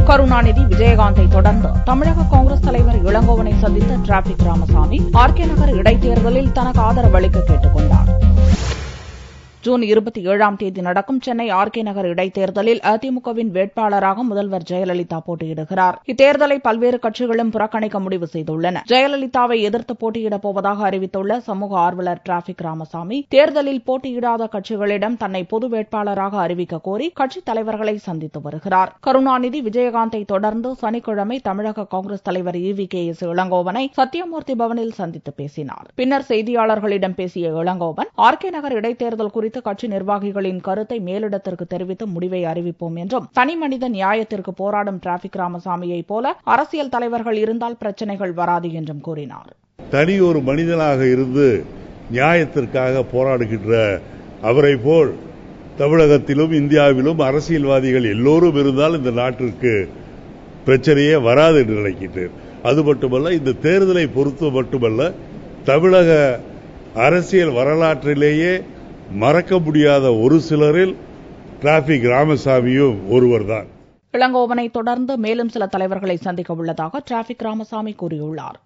கருணாநிதி, விஜயகாந்தை தொடர்ந்து தமிழக காங்கிரஸ் தலைவர் இளங்கோவனை சந்தித்த டிராபிக் ராமசாமி ஆர்கே நகர் இடைத்தேர்தலில் தனக்கு ஆதரவு அளிக்க கேட்டுக் கொண்டார். ஜூன் 27ஆம் தேதி நடக்கும் சென்னை ஆர்கே நகர் இடைத்தேர்தலில் அதிமுகவின் வேட்பாளராக முதல்வர் ஜெயலலிதா போட்டியிடுகிறார். இத்தேர்தலை பல்வேறு கட்சிகளும் புறக்கணிக்க முடிவு செய்துள்ளன. ஜெயலலிதாவை எதிர்த்து போட்டியிடப் போவதாக அறிவித்துள்ள சமூக ஆர்வலர் டிராபிக் ராமசாமி, தேர்தலில் போட்டியிடாத கட்சிகளிடம் தன்னை பொது வேட்பாளராக அறிவிக்க கோரி கட்சித் தலைவர்களை சந்தித்து வருகிறார். கருணாநிதி, விஜயகாந்தை தொடர்ந்து சனிக்கிழமை தமிழக காங்கிரஸ் தலைவர் EVKS இளங்கோவனை சத்தியமூர்த்தி பவனில் சந்தித்து பேசினார். பின்னர் செய்தியாளர்களிடம் பேசிய இளங்கோவன், ஆர்கே நகர் இடைத்தேர்தல் குறித்து கட்சி நிர்வாகிகளின் கருத்தை மேலிடத்திற்கு தெரிவித்து முடிவை அறிவிப்போம் என்றும், தனிமனித நியாயத்திற்கு போராடும் டிராபிக் ராமசாமியை போல அரசியல் தலைவர்கள் இருந்தால் பிரச்சனைகள் வராது என்றும் கூறினார். தனி ஒரு மனிதனாக இருந்து நியாயத்திற்காக போராடுகின்ற அவரை போல் தமிழகத்திலும் இந்தியாவிலும் அரசியல்வாதிகள் எல்லோரும் இருந்தால் இந்த நாட்டிற்கு பிரச்சனையே வராது என்று நினைக்கின்றேன். அது மட்டுமல்ல, இந்த தேர்தலை பொறுத்து மட்டுமல்ல, தமிழக அரசியல் வரலாற்றிலேயே மறக்க முடியாத ஒரு சிலரில் டிராபிக் ராமசாமியும் ஒருவர்தான். இளங்கோவனை தொடர்ந்து மேலும் சில தலைவர்களை சந்திக்க உள்ளதாக டிராபிக் ராமசாமி கூறியுள்ளார்.